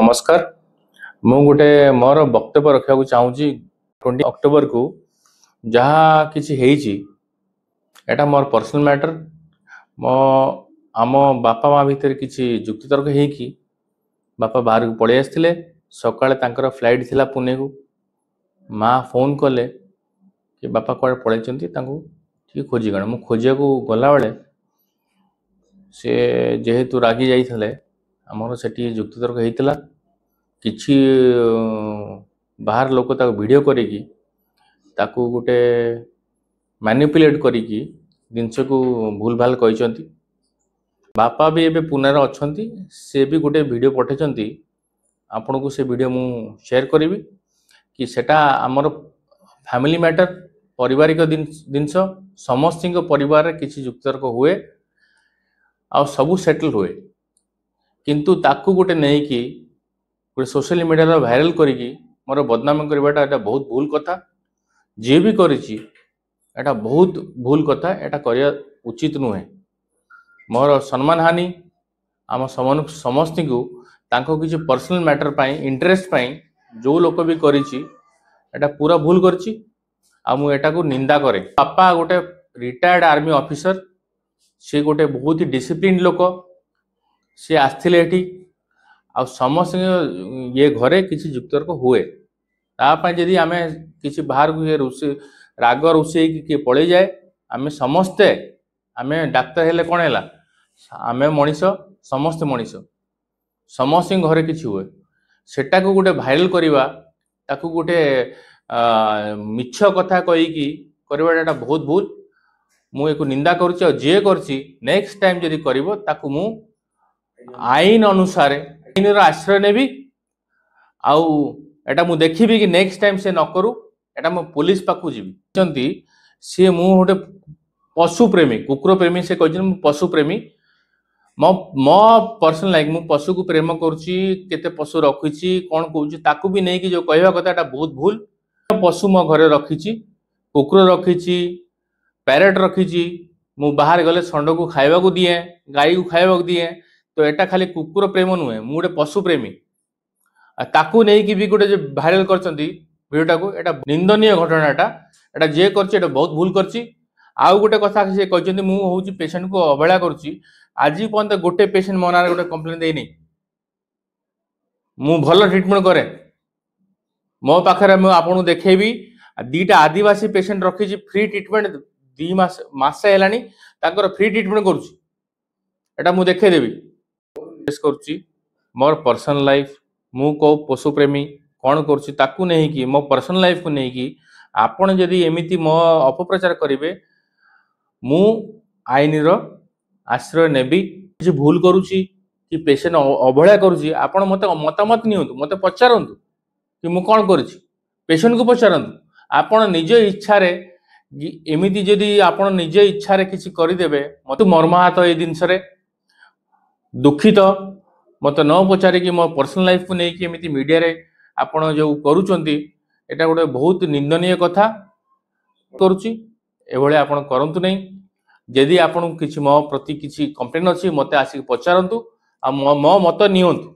नमस्कार मु गोटे मोर वक्तव्य रखा चाहूँगी 20 अक्टोबर को जहाँ किसी एटा मोर पर्सनल मैटर मो आम बापा माँ भितर किसी जुक्तितर्क है बापा बाहर को पड़े आसते सकाଳେ फ्लाइट थिला पुणे को माँ फोन कले कि बापा कड़े पड़े खोजी गण मु खोजा को गला बेले से जेहेतु रागी जाइए आमर से जुक्तितर्क होता किछि बाहर लोक वीडियो करिकी ताकू गोटे मैनिपुलेट करिकी जिनस को भूल भाल कहते बापा भी एबे पुणे अच्छी से भी गोटे वीडियो पठे आपन को से वीडियो मु शेयर करी कि सेटा आमर फैमिली मैटर पारिवारिक जिनस समस्त परिवार किसी जुक्तितर्क हुए आ सबू सेटल हुए किंतु ताकू गोटे नहीं कि गोटे सोशल मीडिया भाइराल करिकी मोर बदनाम करवाटा एटा बहुत भूल कथा जे भी करिछि एटा बहुत भूल कथा एटा करिया उचित नुहे मोर सम्मान हानि आम समस्त को तांको किछि पर्सनल मैटर पाई इंटरेस्ट पाई जो लोक भी करिछि एटा पूरा भूल करछि आ मु एटा को निंदा करे पापा गोटे रिटायर्ड आर्मी ऑफिसर से गोटे बहुत ही डिसिप्लिन लोक सी आसथिले एठी आ समस्त ये घरे किसी जुक्तर्क हुए तापाई जदि आम किसी बाहर को रोषे राग रोषे किए पड़े जाए आम समस्ते आम डाक्तर हेले कौन है आम मनीष समस्ते मनीष समस्त घरे किसी हुए सेटा को गोटे भाइराल करवा ताकू गोटे मिछ कथा कहीकि करवाटा बहुत भूल मुझे निंदा करुच्ची जे करछि नेक्स्ट टाइम जदि करिवो ताकू मु आईन अनुसार आईन आश्रय नेबी आउ एटा मु देखिबी कि नेक्स्ट टाइम से न करू एटा मु पुलिस पाखु जीवी सी मु गोटे पशु प्रेमी कुकुर प्रेमी से कहछन मु पशु प्रेमी मो पर्सनल लाइक मु पशु को प्रेम करुच्ची केते पशु रखिछि कोन कहूछि ताकू भी नहीं कि जो कहवा कथा एटा बहुत भूल पशु मो घरे रखिछि कुकुर रखिछि पैरेट रखिछि मु बाहर गले षंड को खाइबा को दिए गाई को खाइबा को दिए तो एटा खाली कुकुर प्रेम नुहे मु गोटे पशु प्रेमी ताकू नहीं कि भी गोटे जो भाइराल करछंती वीडियोटा को एटा निंदनीय घटनाटा एटा जे करछि एटा बहुत भूल करछि आउ गोटे कथा से कहछंती मु होउछि पेशेंट को अवहेला करछि आज पर्यंत गोटे पेशेंट मनार गोटे कंप्लेन देनी मु भल ट्रीटमेंट करे मो पाखरे मु आपन देखेबी दीटा आदिवासी पेशेंट रखिछि फ्री ट्रीटमेंट 2 मास हेलानी ताकर फ्री ट्रीटमेंट करूछि एटा मु देखे देबी करुच्ची मोर पर्सनल लाइफ मु को पशु प्रेमी कौन करुच्ची ताकू नहीं कि मो पर्सनल लाइफ को नहीं कि आपण जदि एमिति मो अपप्रचार करिवे मु आईन रो आश्रय नेबी जे भूल करुच्ची कि पेशेंट अवहेला करुच्ची आपण मते मतामत नियंतु मते पचारंतु कि मु कौन करुच्ची पेशेंट को पचारंतु आपण निज इच्छा रे एमिति जदि आपण निज इच्छा रे किछि करि देबे मते मर्माहत ए जिंस रे दुखित मत न पचारे कि मो पर्सनल लाइफ को नहीं कि एमिति मीडिया रे आपण जो करूचंती एटा गोटे बहुत निंदनीय कथा करूची एभले आपण करंतु नहीं जदि आपण किछि मो प्रति किछि कंप्लेन अछि मते आसी पचारंतु आ मो मत नियंतु।